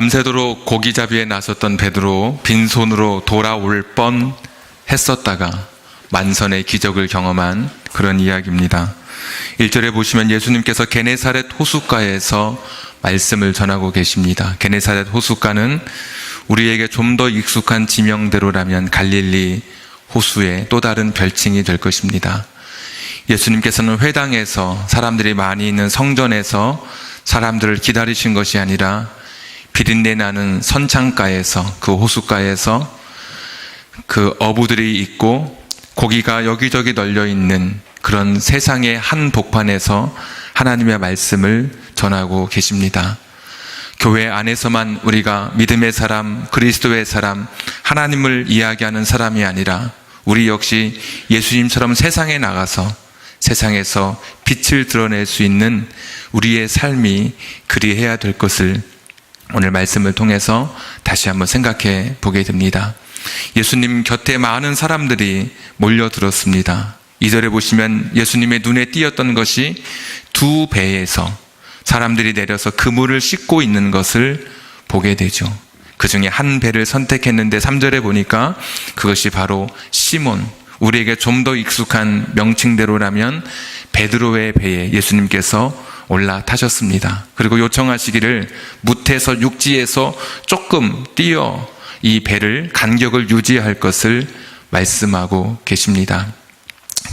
밤새도록 고기잡이에 나섰던 베드로 빈손으로 돌아올 뻔 했었다가 만선의 기적을 경험한 그런 이야기입니다. 1절에 보시면 예수님께서 게네사렛 호숫가에서 말씀을 전하고 계십니다. 게네사렛 호숫가는 우리에게 좀 더 익숙한 지명대로라면 갈릴리 호수의 또 다른 별칭이 될 것입니다. 예수님께서는 회당에서, 사람들이 많이 있는 성전에서 사람들을 기다리신 것이 아니라 비린내 나는 선창가에서, 그 호숫가에서 그 어부들이 있고 고기가 여기저기 널려 있는 그런 세상의 한 복판에서 하나님의 말씀을 전하고 계십니다. 교회 안에서만 우리가 믿음의 사람, 그리스도의 사람, 하나님을 이야기하는 사람이 아니라 우리 역시 예수님처럼 세상에 나가서 세상에서 빛을 드러낼 수 있는 우리의 삶이 그리해야 될 것을 오늘 말씀을 통해서 다시 한번 생각해 보게 됩니다. 예수님 곁에 많은 사람들이 몰려들었습니다. 2절에 보시면 예수님의 눈에 띄었던 것이 두 배에서 사람들이 내려서 그물을 씻고 있는 것을 보게 되죠. 그 중에 한 배를 선택했는데 3절에 보니까 그것이 바로 시몬, 우리에게 좀 더 익숙한 명칭대로라면 베드로의 배에 예수님께서 올라타셨습니다. 그리고 요청하시기를 무태서 육지에서 조금 뛰어 이 배를 간격을 유지할 것을 말씀하고 계십니다.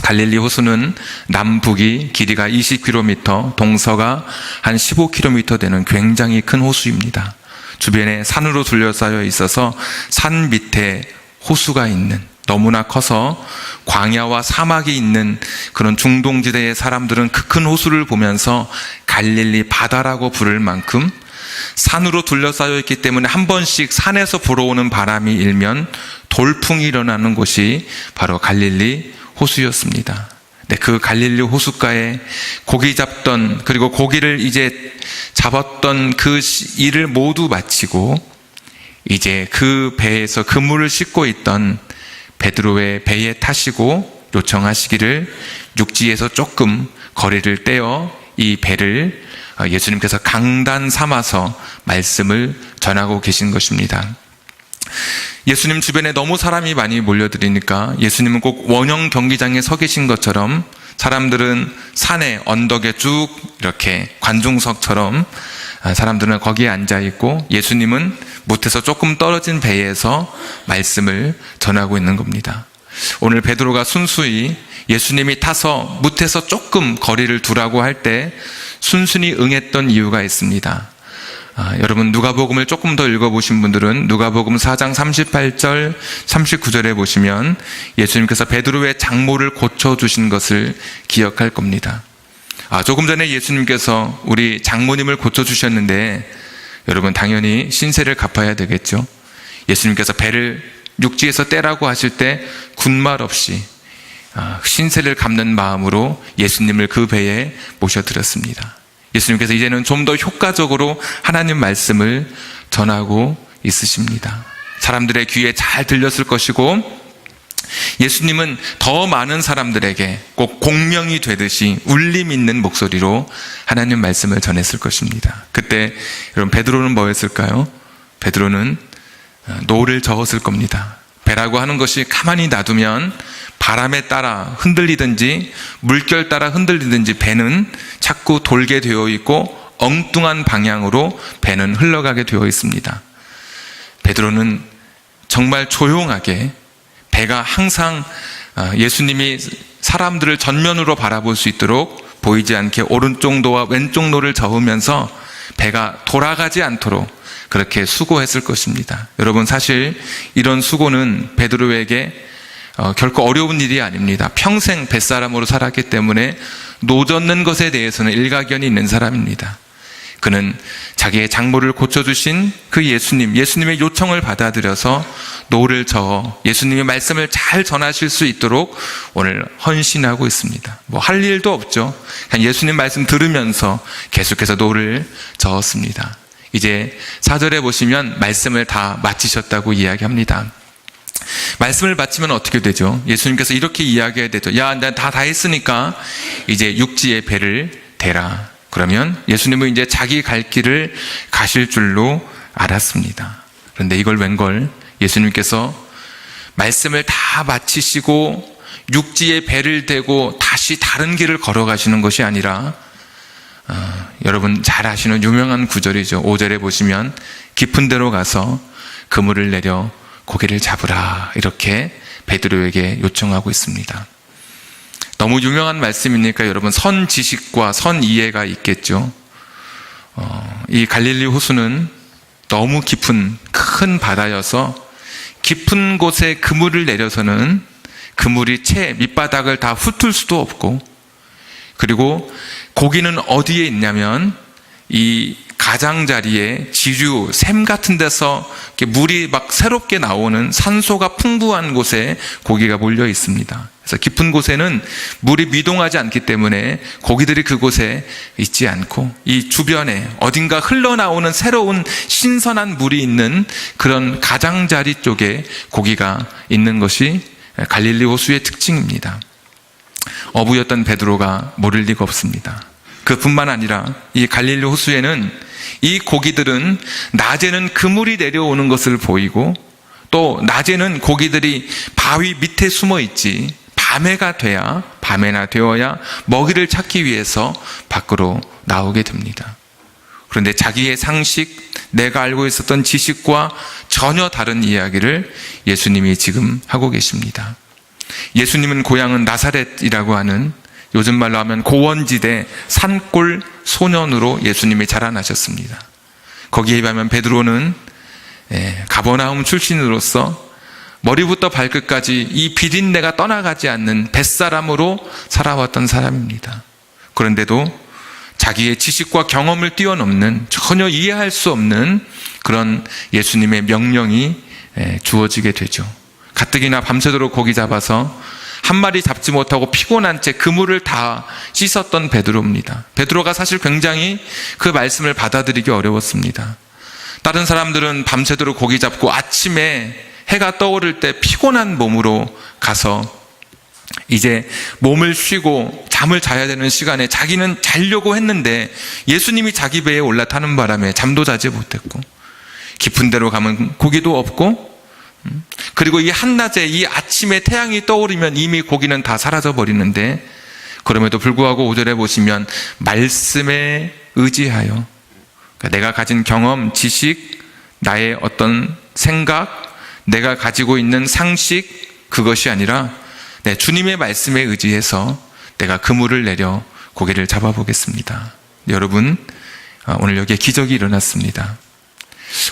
갈릴리 호수는 남북이 길이가 20km, 동서가 한 15km 되는 굉장히 큰 호수입니다. 주변에 산으로 둘러싸여 있어서 산 밑에 호수가 있는, 너무나 커서 광야와 사막이 있는 그런 중동지대의 사람들은 그 큰 호수를 보면서 갈릴리 바다라고 부를 만큼 산으로 둘러싸여 있기 때문에 한 번씩 산에서 불어오는 바람이 일면 돌풍이 일어나는 곳이 바로 갈릴리 호수였습니다. 네, 그 갈릴리 호숫가에 고기 잡던, 그리고 고기를 이제 잡았던 그 일을 모두 마치고 이제 그 배에서 그물을 씻고 있던 베드로의 배에 타시고 요청하시기를 육지에서 조금 거리를 떼어 이 배를 예수님께서 강단 삼아서 말씀을 전하고 계신 것입니다. 예수님 주변에 너무 사람이 많이 몰려들으니까 예수님은 꼭 원형 경기장에 서 계신 것처럼 사람들은 산에, 언덕에 쭉 이렇게 관중석처럼 사람들은 거기에 앉아 있고 예수님은 못해서 조금 떨어진 배에서 말씀을 전하고 있는 겁니다. 오늘 베드로가 순수히 예수님이 타서 못해서 조금 거리를 두라고 할 때 순순히 응했던 이유가 있습니다. 여러분 누가복음을 조금 더 읽어보신 분들은 누가복음 4장 38절 39절에 보시면 예수님께서 베드로의 장모를 고쳐주신 것을 기억할 겁니다. 조금 전에 예수님께서 우리 장모님을 고쳐주셨는데 여러분 당연히 신세를 갚아야 되겠죠. 예수님께서 배를 육지에서 떼라고 하실 때 군말 없이 신세를 갚는 마음으로 예수님을 그 배에 모셔드렸습니다. 예수님께서 이제는 좀 더 효과적으로 하나님 말씀을 전하고 있으십니다. 사람들의 귀에 잘 들렸을 것이고 예수님은 더 많은 사람들에게 꼭 공명이 되듯이 울림 있는 목소리로 하나님 말씀을 전했을 것입니다. 그때 여러분 베드로는 뭐였을까요? 베드로는 노를 저었을 겁니다. 배라고 하는 것이 가만히 놔두면 바람에 따라 흔들리든지 물결 따라 흔들리든지 배는 자꾸 돌게 되어 있고 엉뚱한 방향으로 배는 흘러가게 되어 있습니다. 베드로는 정말 조용하게 배가 항상 예수님이 사람들을 전면으로 바라볼 수 있도록 보이지 않게 오른쪽 노와 왼쪽 노를 저으면서 배가 돌아가지 않도록 그렇게 수고했을 것입니다. 여러분 사실 이런 수고는 베드로에게 결코 어려운 일이 아닙니다. 평생 뱃사람으로 살았기 때문에 노젓는 것에 대해서는 일가견이 있는 사람입니다. 그는 자기의 장모를 고쳐주신 그 예수님의 요청을 받아들여서 노를 저어 예수님의 말씀을 잘 전하실 수 있도록 오늘 헌신하고 있습니다. 할 일도 없죠. 그냥 예수님 말씀 들으면서 계속해서 노를 저었습니다. 이제 4절에 보시면 말씀을 다 마치셨다고 이야기합니다. 말씀을 마치면 어떻게 되죠? 예수님께서 이렇게 이야기해야 되죠. 야, 난 다 했으니까 이제 육지에 배를 대라. 그러면 예수님은 이제 자기 갈 길을 가실 줄로 알았습니다. 그런데 이걸 웬걸 예수님께서 말씀을 다 마치시고 육지에 배를 대고 다시 다른 길을 걸어가시는 것이 아니라 여러분 잘 아시는 유명한 구절이죠. 5절에 보시면 깊은 데로 가서 그물을 내려 고기를 잡으라, 이렇게 베드로에게 요청하고 있습니다. 너무 유명한 말씀이니까 여러분 선 지식과 선 이해가 있겠죠. 이 갈릴리 호수는 너무 깊은 큰 바다여서 깊은 곳에 그물을 내려서는 그물이 채 밑바닥을 다 훑을 수도 없고, 그리고 고기는 어디에 있냐면 이 가장자리에 지류, 샘 같은 데서 이렇게 물이 막 새롭게 나오는 산소가 풍부한 곳에 고기가 몰려 있습니다. 그래서 깊은 곳에는 물이 미동하지 않기 때문에 고기들이 그곳에 있지 않고, 이 주변에 어딘가 흘러나오는 새로운 신선한 물이 있는 그런 가장자리 쪽에 고기가 있는 것이 갈릴리 호수의 특징입니다. 어부였던 베드로가 모를 리가 없습니다. 그뿐만 아니라 이 갈릴리 호수에는 이 고기들은 낮에는 그물이 내려오는 것을 보이고, 또 낮에는 고기들이 바위 밑에 숨어 있지 밤에나 되어야 먹이를 찾기 위해서 밖으로 나오게 됩니다. 그런데 자기의 상식, 내가 알고 있었던 지식과 전혀 다른 이야기를 예수님이 지금 하고 계십니다. 예수님은 고향은 나사렛이라고 하는, 요즘 말로 하면 고원지대 산골 소년으로 예수님이 자라나셨습니다. 거기에 비하면 베드로는 가버나움 출신으로서 머리부터 발끝까지 이 비린내가 떠나가지 않는 뱃사람으로 살아왔던 사람입니다. 그런데도 자기의 지식과 경험을 뛰어넘는, 전혀 이해할 수 없는 그런 예수님의 명령이 주어지게 되죠. 가뜩이나 밤새도록 고기 잡아서 한 마리 잡지 못하고 피곤한 채 그물을 다 씻었던 베드로입니다. 베드로가 사실 굉장히 그 말씀을 받아들이기 어려웠습니다. 다른 사람들은 밤새도록 고기 잡고 아침에 해가 떠오를 때 피곤한 몸으로 가서 이제 몸을 쉬고 잠을 자야 되는 시간에 자기는 자려고 했는데 예수님이 자기 배에 올라타는 바람에 잠도 자지 못했고, 깊은 데로 가면 고기도 없고, 그리고 이 한낮에 이 아침에 태양이 떠오르면 이미 고기는 다 사라져 버리는데, 그럼에도 불구하고 5절에 보시면 말씀에 의지하여, 그러니까 내가 가진 경험, 지식, 나의 어떤 생각, 내가 가지고 있는 상식, 그것이 아니라 주님의 말씀에 의지해서 내가 그물을 내려 고기를 잡아보겠습니다. 여러분, 오늘 여기에 기적이 일어났습니다.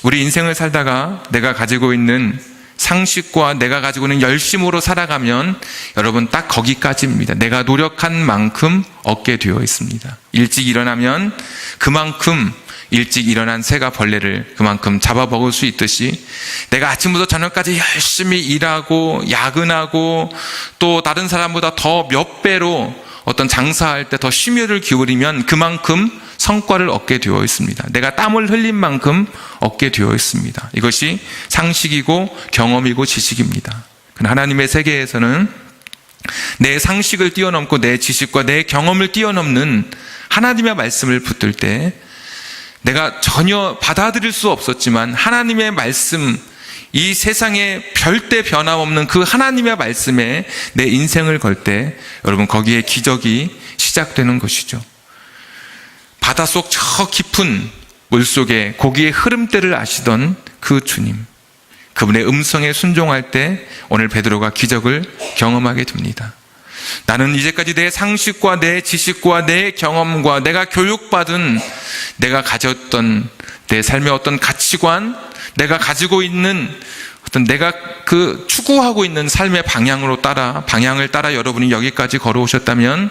우리 인생을 살다가 내가 가지고 있는 상식과 내가 가지고 있는 열심으로 살아가면 여러분 딱 거기까지입니다. 내가 노력한 만큼 얻게 되어 있습니다. 일찍 일어나면 그만큼, 일찍 일어난 새가 벌레를 그만큼 잡아먹을 수 있듯이, 내가 아침부터 저녁까지 열심히 일하고 야근하고 또 다른 사람보다 더 몇 배로 어떤 장사할 때 더 심혈을 기울이면 그만큼 성과를 얻게 되어 있습니다. 내가 땀을 흘린 만큼 얻게 되어 있습니다. 이것이 상식이고 경험이고 지식입니다. 그러나 하나님의 세계에서는 내 상식을 뛰어넘고 내 지식과 내 경험을 뛰어넘는 하나님의 말씀을 붙들 때, 내가 전혀 받아들일 수 없었지만 하나님의 말씀, 이 세상에 별대 변함없는 그 하나님의 말씀에 내 인생을 걸 때 여러분 거기에 기적이 시작되는 것이죠. 바닷속 저 깊은 물속에 고기의 흐름대를 아시던 그 주님, 그분의 음성에 순종할 때 오늘 베드로가 기적을 경험하게 됩니다. 나는 이제까지 내 상식과 내 지식과 내 경험과 내가 교육받은, 내가 가졌던 내 삶의 어떤 가치관, 내가 가지고 있는 어떤 내가 그 추구하고 있는 삶의 방향을 따라 여러분이 여기까지 걸어오셨다면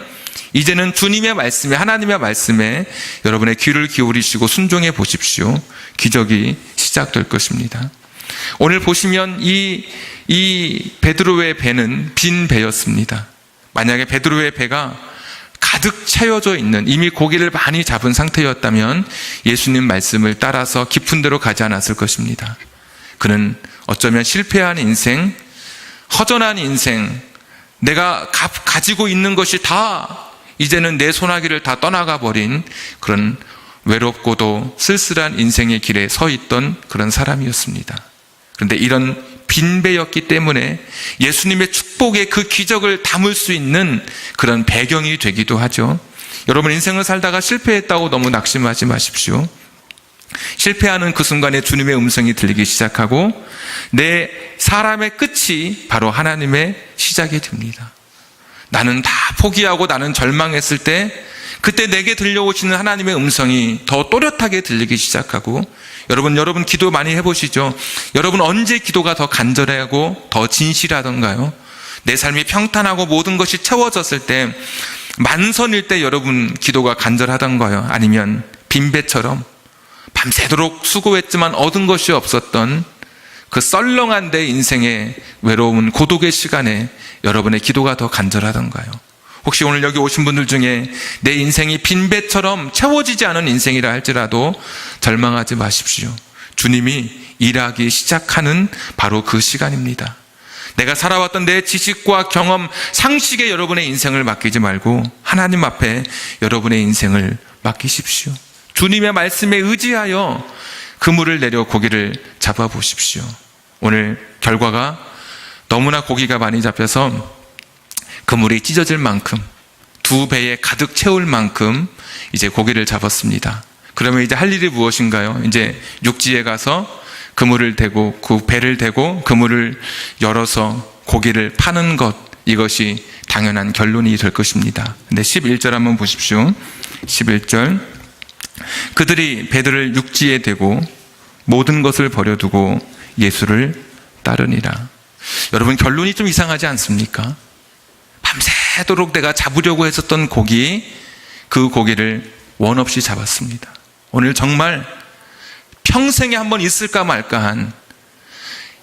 이제는 주님의 말씀에, 하나님의 말씀에 여러분의 귀를 기울이시고 순종해 보십시오. 기적이 시작될 것입니다. 오늘 보시면 이 베드로의 배는 빈 배였습니다. 만약에 베드로의 배가 가득 채워져 있는, 이미 고기를 많이 잡은 상태였다면 예수님 말씀을 따라서 깊은 데로 가지 않았을 것입니다. 그는 어쩌면 실패한 인생, 허전한 인생, 내가 가지고 있는 것이 다 이제는 내 소나기를 다 떠나가 버린 그런 외롭고도 쓸쓸한 인생의 길에 서 있던 그런 사람이었습니다. 그런데 이런 빈배였기 때문에 예수님의 축복의 그 기적을 담을 수 있는 그런 배경이 되기도 하죠. 여러분, 인생을 살다가 실패했다고 너무 낙심하지 마십시오. 실패하는 그 순간에 주님의 음성이 들리기 시작하고 내 사람의 끝이 바로 하나님의 시작이 됩니다. 나는 다 포기하고 나는 절망했을 때 그때 내게 들려오시는 하나님의 음성이 더 또렷하게 들리기 시작하고, 여러분 기도 많이 해보시죠. 여러분 언제 기도가 더 간절하고 더 진실하던가요? 내 삶이 평탄하고 모든 것이 채워졌을 때, 만선일 때 여러분 기도가 간절하던가요? 아니면 빈배처럼 밤새도록 수고했지만 얻은 것이 없었던 그 썰렁한 내 인생의 외로운 고독의 시간에 여러분의 기도가 더 간절하던가요? 혹시 오늘 여기 오신 분들 중에 내 인생이 빈배처럼 채워지지 않은 인생이라 할지라도 절망하지 마십시오. 주님이 일하기 시작하는 바로 그 시간입니다. 내가 살아왔던 내 지식과 경험, 상식에 여러분의 인생을 맡기지 말고 하나님 앞에 여러분의 인생을 맡기십시오. 주님의 말씀에 의지하여 그물을 내려 고기를 잡아보십시오. 오늘 결과가 너무나 고기가 많이 잡혀서 그물이 찢어질 만큼, 2배에 가득 채울 만큼 이제 고기를 잡았습니다. 그러면 이제 할 일이 무엇인가요? 이제 육지에 가서 그물을 대고, 그 배를 대고 그물을 열어서 고기를 파는 것, 이것이 당연한 결론이 될 것입니다. 근데 11절 한번 보십시오. 11절. 그들이 배들을 육지에 대고 모든 것을 버려두고 예수를 따르니라. 여러분, 결론이 좀 이상하지 않습니까? 밤새도록 내가 잡으려고 했었던 고기, 그 고기를 원 없이 잡았습니다. 오늘 정말 평생에 한번 있을까 말까한,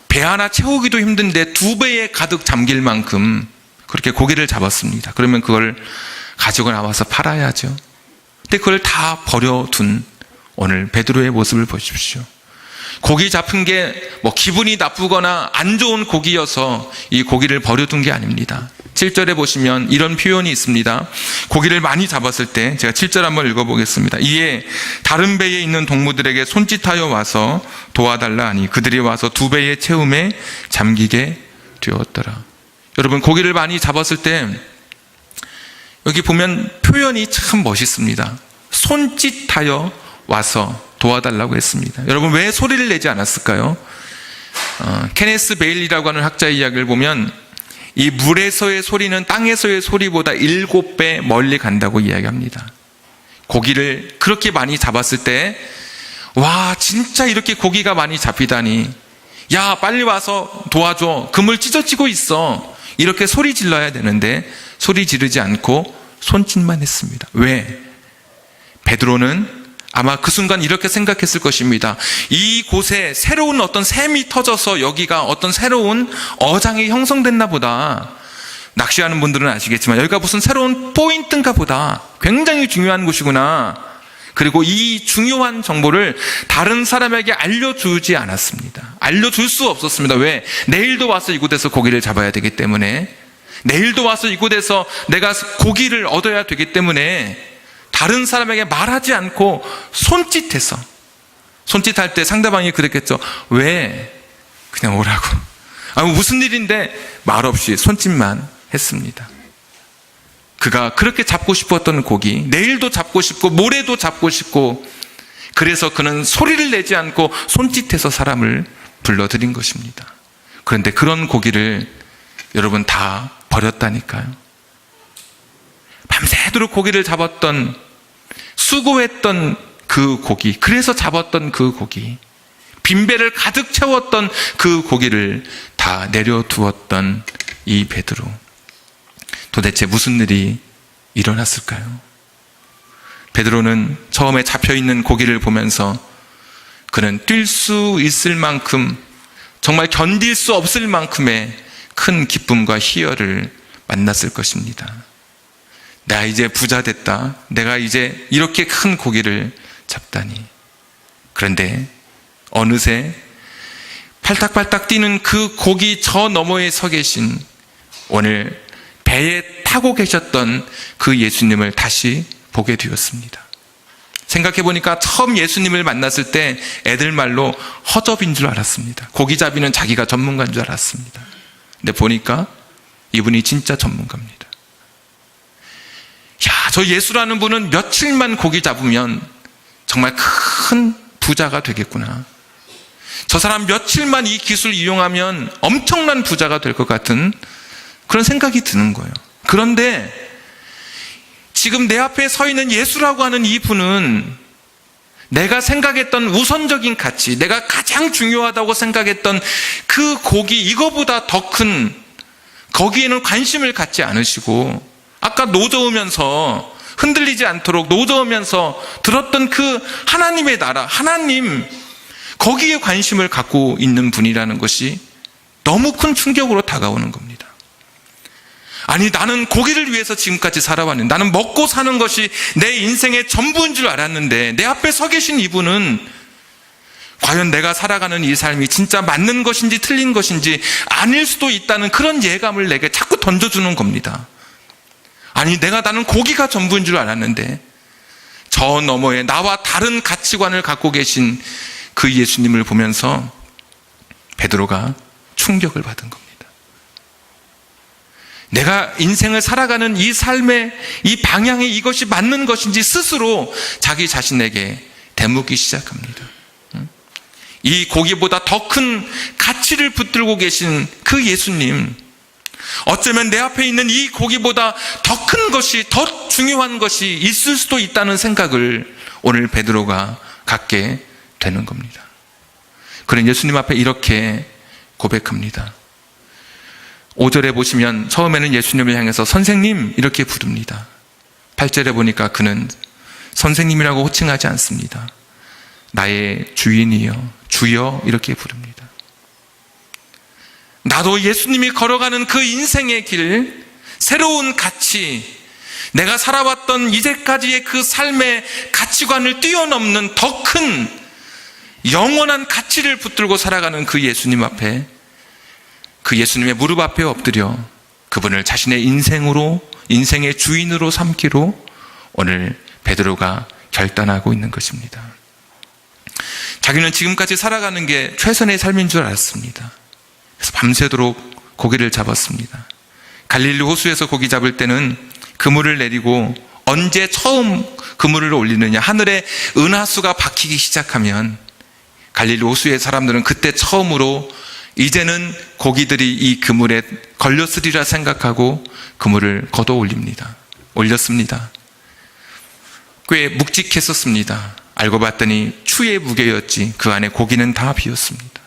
배 하나 채우기도 힘든데 2배에 가득 잠길 만큼 그렇게 고기를 잡았습니다. 그러면 그걸 가지고 나와서 팔아야죠. 근데 그걸 다 버려둔 오늘 베드로의 모습을 보십시오. 고기 잡은 게 뭐 기분이 나쁘거나 안 좋은 고기여서 이 고기를 버려둔 게 아닙니다. 7절에 보시면 이런 표현이 있습니다. 고기를 많이 잡았을 때, 제가 7절 한번 읽어보겠습니다. 이에 다른 배에 있는 동무들에게 손짓하여 와서 도와달라 하니 그들이 와서 2배의 채움에 잠기게 되었더라. 여러분, 고기를 많이 잡았을 때 여기 보면 표현이 참 멋있습니다. 손짓하여 와서 도와달라고 했습니다. 여러분, 왜 소리를 내지 않았을까요? 케네스 베일리라고 하는 학자의 이야기를 보면 이 물에서의 소리는 땅에서의 소리보다 7배 멀리 간다고 이야기합니다. 고기를 그렇게 많이 잡았을 때, 와, 진짜 이렇게 고기가 많이 잡히다니, 야, 빨리 와서 도와줘, 그물 찢어지고 있어, 이렇게 소리 질러야 되는데 소리 지르지 않고 손짓만 했습니다. 왜? 베드로는 아마 그 순간 이렇게 생각했을 것입니다. 이곳에 새로운 어떤 샘이 터져서 여기가 어떤 새로운 어장이 형성됐나 보다. 낚시하는 분들은 아시겠지만 여기가 무슨 새로운 포인트인가 보다. 굉장히 중요한 곳이구나. 그리고 이 중요한 정보를 다른 사람에게 알려주지 않았습니다. 알려줄 수 없었습니다. 왜? 내일도 와서 이곳에서 고기를 잡아야 되기 때문에, 내일도 와서 이곳에서 내가 고기를 얻어야 되기 때문에 다른 사람에게 말하지 않고 손짓해서, 손짓할 때 상대방이 그랬겠죠. 왜? 그냥 오라고. 무슨 일인데 말없이 손짓만 했습니다. 그가 그렇게 잡고 싶었던 고기, 내일도 잡고 싶고 모레도 잡고 싶고, 그래서 그는 소리를 내지 않고 손짓해서 사람을 불러들인 것입니다. 그런데 그런 고기를 여러분 다 버렸다니까요. 밤새도록 고기를 잡았던, 수고했던 그 고기, 그래서 잡았던 그 고기, 빈배를 가득 채웠던 그 고기를 다 내려두었던 이 베드로, 도대체 무슨 일이 일어났을까요? 베드로는 처음에 잡혀있는 고기를 보면서 그는 뛸 수 있을 만큼, 정말 견딜 수 없을 만큼의 큰 기쁨과 희열을 만났을 것입니다. 내가 이제 부자 됐다. 내가 이제 이렇게 큰 고기를 잡다니. 그런데 어느새 팔딱팔딱 뛰는 그 고기 저 너머에 서 계신, 오늘 배에 타고 계셨던 그 예수님을 다시 보게 되었습니다. 생각해보니까 처음 예수님을 만났을 때 애들 말로 허접인 줄 알았습니다. 고기잡이는 자기가 전문가인 줄 알았습니다. 근데 보니까 이분이 진짜 전문가입니다. 야, 저 예수라는 분은 며칠만 고기 잡으면 정말 큰 부자가 되겠구나. 저 사람 며칠만 이 기술 이용하면 엄청난 부자가 될 것 같은 그런 생각이 드는 거예요. 그런데 지금 내 앞에 서 있는 예수라고 하는 이분은 내가 생각했던 우선적인 가치, 내가 가장 중요하다고 생각했던 그 고기, 이거보다 더 큰 거기에는 관심을 갖지 않으시고, 아까 노저으면서 흔들리지 않도록 노저으면서 들었던 그 하나님의 나라, 하나님, 거기에 관심을 갖고 있는 분이라는 것이 너무 큰 충격으로 다가오는 겁니다. 아니, 나는 고기를 위해서 지금까지 살아왔는데, 나는 먹고 사는 것이 내 인생의 전부인 줄 알았는데, 내 앞에 서 계신 이분은 과연 내가 살아가는 이 삶이 진짜 맞는 것인지 틀린 것인지 아닐 수도 있다는 그런 예감을 내게 자꾸 던져주는 겁니다. 아니, 나는 고기가 전부인 줄 알았는데 저 너머에 나와 다른 가치관을 갖고 계신 그 예수님을 보면서 베드로가 충격을 받은 겁니다. 내가 인생을 살아가는 이 삶의 이 방향이 이것이 맞는 것인지 스스로 자기 자신에게 되묻기 시작합니다. 이 고기보다 더 큰 가치를 붙들고 계신 그 예수님, 어쩌면 내 앞에 있는 이 고기보다 더 큰 것이, 더 중요한 것이 있을 수도 있다는 생각을 오늘 베드로가 갖게 되는 겁니다. 그는 예수님 앞에 이렇게 고백합니다. 5절에 보시면 처음에는 예수님을 향해서 선생님 이렇게 부릅니다. 8절에 보니까 그는 선생님이라고 호칭하지 않습니다. 나의 주인이여, 주여 이렇게 부릅니다. 나도 예수님이 걸어가는 그 인생의 길, 새로운 가치, 내가 살아왔던 이제까지의 그 삶의 가치관을 뛰어넘는 더 큰 영원한 가치를 붙들고 살아가는 그 예수님 앞에, 그 예수님의 무릎 앞에 엎드려 그분을 자신의 인생으로, 인생의 주인으로 삼기로 오늘 베드로가 결단하고 있는 것입니다. 자기는 지금까지 살아가는 게 최선의 삶인 줄 알았습니다. 그래서 밤새도록 고기를 잡았습니다. 갈릴리 호수에서 고기 잡을 때는 그물을 내리고 언제 처음 그물을 올리느냐, 하늘에 은하수가 박히기 시작하면 갈릴리 호수의 사람들은 그때 처음으로 이제는 고기들이 이 그물에 걸렸으리라 생각하고 그물을 걷어 올렸습니다. 꽤 묵직했었습니다. 알고 봤더니 추의 무게였지 그 안에 고기는 다 비었습니다.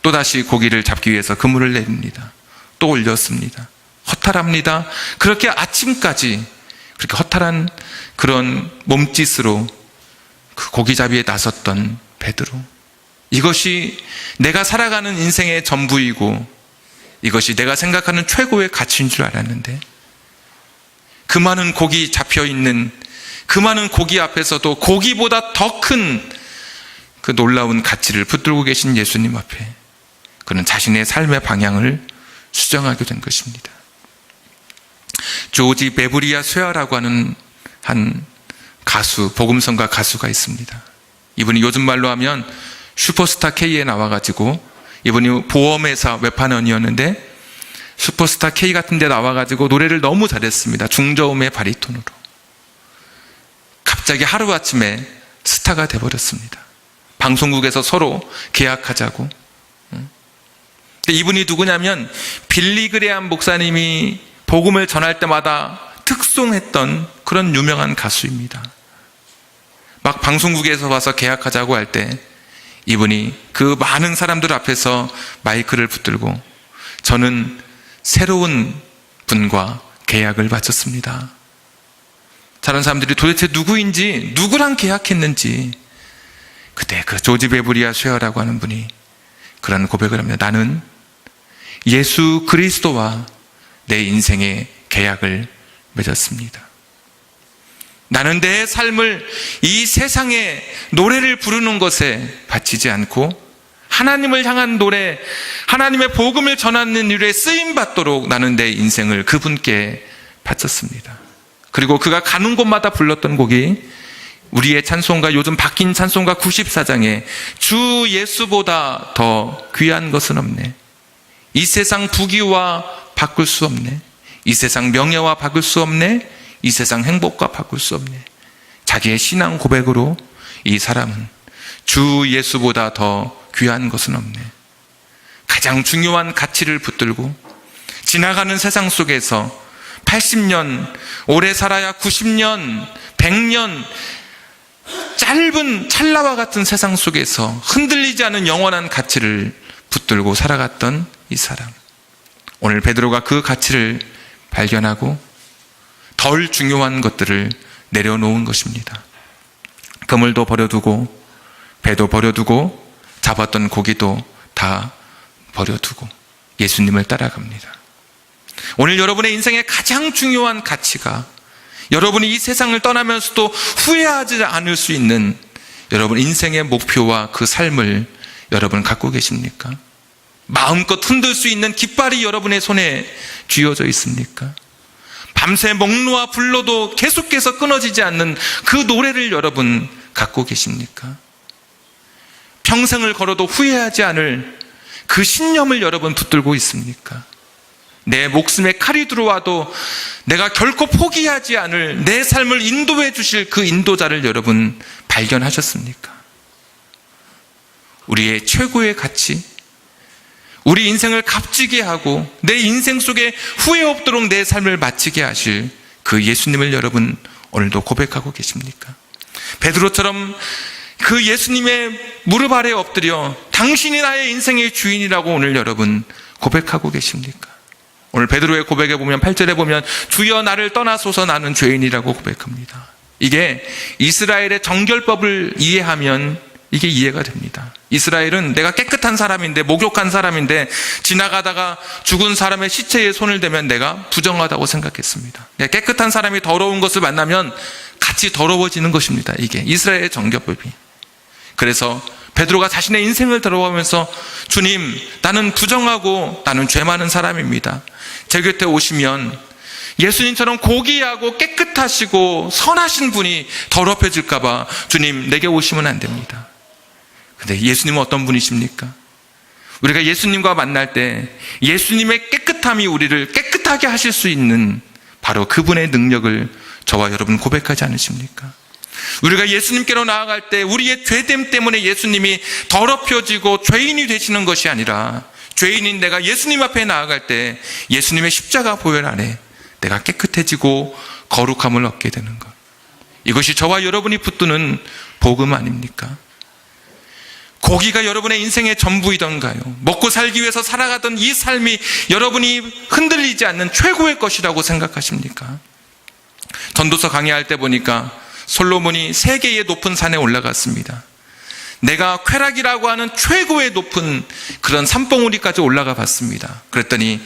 또다시 고기를 잡기 위해서 그물을 내립니다. 또 올렸습니다. 허탈합니다. 그렇게 아침까지 그렇게 허탈한 그런 몸짓으로 그 고기잡이에 나섰던 베드로, 이것이 내가 살아가는 인생의 전부이고 이것이 내가 생각하는 최고의 가치인 줄 알았는데, 그 많은 고기 잡혀있는 그 많은 고기 앞에서도 고기보다 더 큰 그 놀라운 가치를 붙들고 계신 예수님 앞에 그는 자신의 삶의 방향을 수정하게 된 것입니다. 조지 베브리아 쇠아라고 하는 한 가수, 복음성가 가수가 있습니다. 이분이 요즘 말로 하면 슈퍼스타 K에 나와가지고, 이분이 보험회사 외판원이었는데 슈퍼스타 K 같은 데 나와가지고 노래를 너무 잘했습니다. 중저음의 바리톤으로. 갑자기 하루아침에 스타가 돼버렸습니다. 방송국에서 서로 계약하자고. 근데 이분이 누구냐면 빌리 그레암 목사님이 복음을 전할 때마다 특송했던 그런 유명한 가수입니다. 막 방송국에서 와서 계약하자고 할 때 이분이 그 많은 사람들 앞에서 마이크를 붙들고 저는 새로운 분과 계약을 마쳤습니다. 다른 사람들이 도대체 누구인지, 누구랑 계약했는지, 그때 그 조지 베브리아 쇠어라고 하는 분이 그런 고백을 합니다. 나는 예수 그리스도와 내 인생의 계약을 맺었습니다. 나는 내 삶을 이 세상의 노래를 부르는 것에 바치지 않고 하나님을 향한 노래, 하나님의 복음을 전하는 일에 쓰임받도록 나는 내 인생을 그분께 바쳤습니다. 그리고 그가 가는 곳마다 불렀던 곡이 우리의 찬송가, 요즘 바뀐 찬송가 94장에 주 예수보다 더 귀한 것은 없네. 이 세상 부귀와 바꿀 수 없네. 이 세상 명예와 바꿀 수 없네. 이 세상 행복과 바꿀 수 없네. 자기의 신앙 고백으로 이 사람은 주 예수보다 더 귀한 것은 없네. 가장 중요한 가치를 붙들고 지나가는 세상 속에서 80년, 오래 살아야 90년, 100년, 짧은 찰나와 같은 세상 속에서 흔들리지 않은 영원한 가치를 붙들고 살아갔던 이 사람. 오늘 베드로가 그 가치를 발견하고 덜 중요한 것들을 내려놓은 것입니다. 그물도 버려두고, 배도 버려두고, 잡았던 고기도 다 버려두고 예수님을 따라갑니다. 오늘 여러분의 인생의 가장 중요한 가치가, 여러분이 이 세상을 떠나면서도 후회하지 않을 수 있는 여러분 인생의 목표와 그 삶을 여러분 갖고 계십니까? 마음껏 흔들 수 있는 깃발이 여러분의 손에 쥐어져 있습니까? 밤새 먹노와 불러도 계속해서 끊어지지 않는 그 노래를 여러분 갖고 계십니까? 평생을 걸어도 후회하지 않을 그 신념을 여러분 붙들고 있습니까? 내 목숨에 칼이 들어와도 내가 결코 포기하지 않을 내 삶을 인도해 주실 그 인도자를 여러분 발견하셨습니까? 우리의 최고의 가치, 우리 인생을 값지게 하고 내 인생 속에 후회 없도록 내 삶을 마치게 하실 그 예수님을 여러분 오늘도 고백하고 계십니까? 베드로처럼 그 예수님의 무릎 아래에 엎드려 당신이 나의 인생의 주인이라고 오늘 여러분 고백하고 계십니까? 오늘 베드로의 고백에 보면 8절에 보면 주여 나를 떠나소서 나는 죄인이라고 고백합니다. 이게 이스라엘의 정결법을 이해하면 이게 이해가 됩니다. 이스라엘은 내가 깨끗한 사람인데, 목욕한 사람인데 지나가다가 죽은 사람의 시체에 손을 대면 내가 부정하다고 생각했습니다. 깨끗한 사람이 더러운 것을 만나면 같이 더러워지는 것입니다. 이게 이스라엘의 정결법이. 그래서 베드로가 자신의 인생을 들어가면서 주님, 나는 부정하고 나는 죄 많은 사람입니다. 제 곁에 오시면 예수님처럼 고귀하고 깨끗하시고 선하신 분이 더럽혀질까 봐 주님 내게 오시면 안 됩니다. 근데 예수님은 어떤 분이십니까? 우리가 예수님과 만날 때 예수님의 깨끗함이 우리를 깨끗하게 하실 수 있는 바로 그분의 능력을 저와 여러분 고백하지 않으십니까? 우리가 예수님께로 나아갈 때 우리의 죄됨 때문에 예수님이 더럽혀지고 죄인이 되시는 것이 아니라, 죄인인 내가 예수님 앞에 나아갈 때 예수님의 십자가 보혈 안에 내가 깨끗해지고 거룩함을 얻게 되는 것, 이것이 저와 여러분이 붙드는 복음 아닙니까? 고기가 여러분의 인생의 전부이던가요? 먹고 살기 위해서 살아가던 이 삶이 여러분이 흔들리지 않는 최고의 것이라고 생각하십니까? 전도서 강의할 때 보니까 솔로몬이 세계의 높은 산에 올라갔습니다. 내가 쾌락이라고 하는 최고의 높은 그런 산봉우리까지 올라가 봤습니다. 그랬더니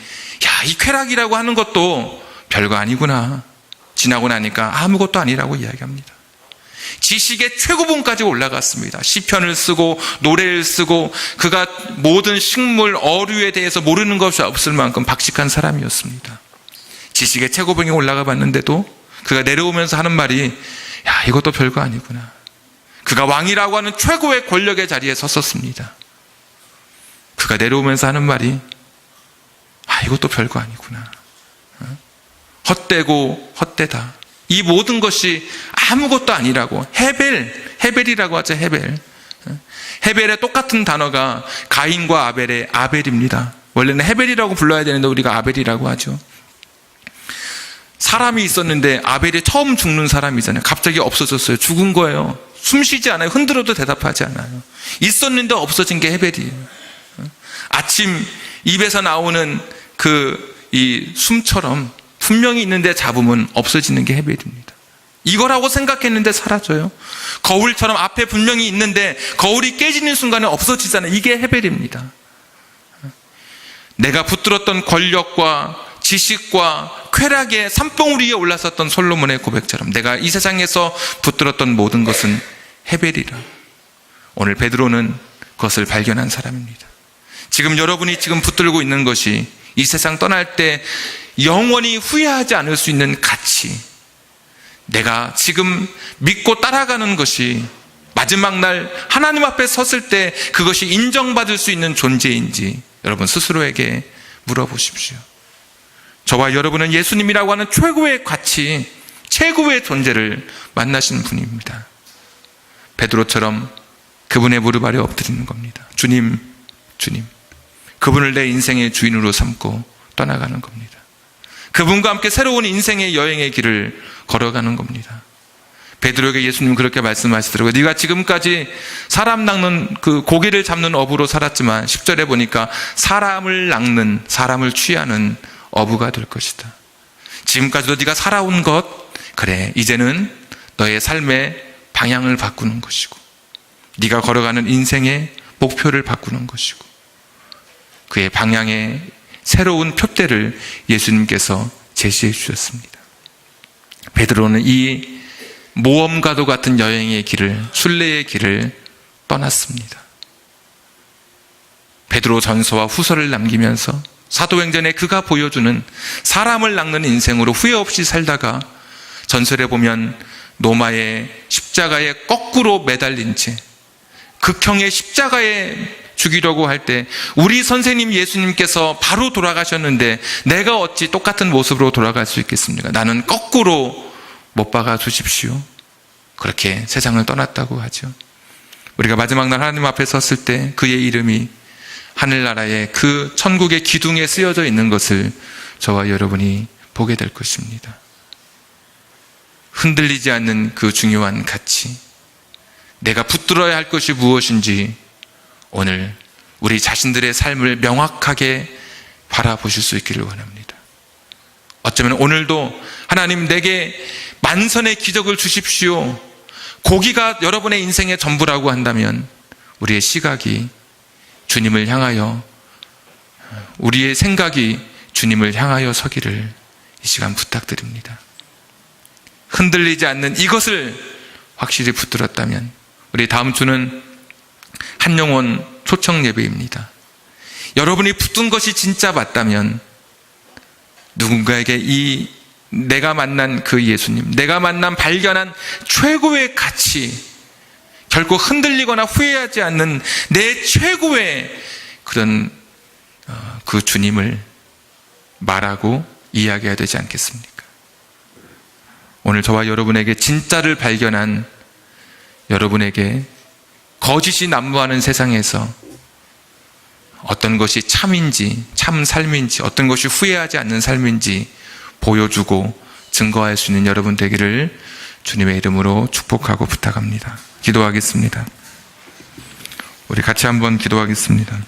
야, 이 쾌락이라고 하는 것도 별거 아니구나. 지나고 나니까 아무것도 아니라고 이야기합니다. 지식의 최고봉까지 올라갔습니다. 시편을 쓰고 노래를 쓰고 그가 모든 식물, 어류에 대해서 모르는 것이 없을 만큼 박식한 사람이었습니다. 지식의 최고봉에 올라가 봤는데도 그가 내려오면서 하는 말이 야, 이것도 별거 아니구나. 그가 왕이라고 하는 최고의 권력의 자리에 섰었습니다. 그가 내려오면서 하는 말이 아, 이것도 별거 아니구나. 헛되고 헛되다. 이 모든 것이 아무것도 아니라고. 헤벨이라고 하죠. 헤벨의 똑같은 단어가 가인과 아벨의 아벨입니다. 원래는 헤벨이라고 불러야 되는데 우리가 아벨이라고 하죠. 사람이 있었는데 아벨이 처음 죽는 사람이잖아요. 갑자기 없어졌어요. 죽은 거예요. 숨 쉬지 않아요. 흔들어도 대답하지 않아요. 있었는데 없어진 게 헤벨이에요. 아침 입에서 나오는 이 숨처럼 분명히 있는데 잡으면 없어지는 게 헤벨입니다. 이거라고 생각했는데 사라져요. 거울처럼 앞에 분명히 있는데 거울이 깨지는 순간에 없어지잖아요. 이게 헤벨입니다. 내가 붙들었던 권력과 지식과 쾌락의 산봉우리 위에 올라섰던 솔로몬의 고백처럼 내가 이 세상에서 붙들었던 모든 것은 헤벨이라. 오늘 베드로는 그것을 발견한 사람입니다. 지금 여러분이 지금 붙들고 있는 것이 이 세상 떠날 때 영원히 후회하지 않을 수 있는 가치, 내가 지금 믿고 따라가는 것이 마지막 날 하나님 앞에 섰을 때 그것이 인정받을 수 있는 존재인지 여러분 스스로에게 물어보십시오. 저와 여러분은 예수님이라고 하는 최고의 가치, 최고의 존재를 만나신 분입니다. 베드로처럼 그분의 무릎 아래 엎드리는 겁니다. 주님, 주님. 그분을 내 인생의 주인으로 삼고 떠나가는 겁니다. 그분과 함께 새로운 인생의 여행의 길을 걸어가는 겁니다. 베드로에게 예수님 그렇게 말씀하시더라고요. 네가 지금까지 사람 낚는 그 고기를 잡는 어부로 살았지만 10절에 보니까 사람을 낚는, 사람을 취하는 어부가 될 것이다. 지금까지도 네가 살아온 것, 그래 이제는 너의 삶의 방향을 바꾸는 것이고 네가 걸어가는 인생의 목표를 바꾸는 것이고 그의 방향의 새로운 표대를 예수님께서 제시해 주셨습니다. 베드로는 이 모험과도 같은 여행의 길을, 순례의 길을 떠났습니다. 베드로 전서와 후서를 남기면서 사도행전에 그가 보여주는 사람을 낚는 인생으로 후회 없이 살다가 전설에 보면 로마의 십자가에 거꾸로 매달린 채 극형의 십자가에 죽이려고 할 때 우리 선생님 예수님께서 바로 돌아가셨는데 내가 어찌 똑같은 모습으로 돌아갈 수 있겠습니까? 나는 거꾸로 못 박아 주십시오. 그렇게 세상을 떠났다고 하죠. 우리가 마지막 날 하나님 앞에 섰을 때 그의 이름이 하늘나라의 그 천국의 기둥에 쓰여져 있는 것을 저와 여러분이 보게 될 것입니다. 흔들리지 않는 그 중요한 가치, 내가 붙들어야 할 것이 무엇인지 오늘 우리 자신들의 삶을 명확하게 바라보실 수 있기를 원합니다. 어쩌면 오늘도 하나님 내게 만선의 기적을 주십시오. 고기가 여러분의 인생의 전부라고 한다면 우리의 시각이 주님을 향하여, 우리의 생각이 주님을 향하여 서기를 이 시간 부탁드립니다. 흔들리지 않는 이것을 확실히 붙들었다면 우리 다음 주는 한영원 초청 예배입니다. 여러분이 붙든 것이 진짜 맞다면 누군가에게 이 내가 만난 그 예수님, 내가 만난 발견한 최고의 가치, 결코 흔들리거나 후회하지 않는 내 최고의 그런 그 주님을 말하고 이야기해야 되지 않겠습니까? 오늘 저와 여러분에게 진짜를 발견한 여러분에게 거짓이 난무하는 세상에서 어떤 것이 참인지, 참 삶인지, 어떤 것이 후회하지 않는 삶인지 보여주고 증거할 수 있는 여러분 되기를 주님의 이름으로 축복하고 부탁합니다. 기도하겠습니다. 우리 같이 한번 기도하겠습니다.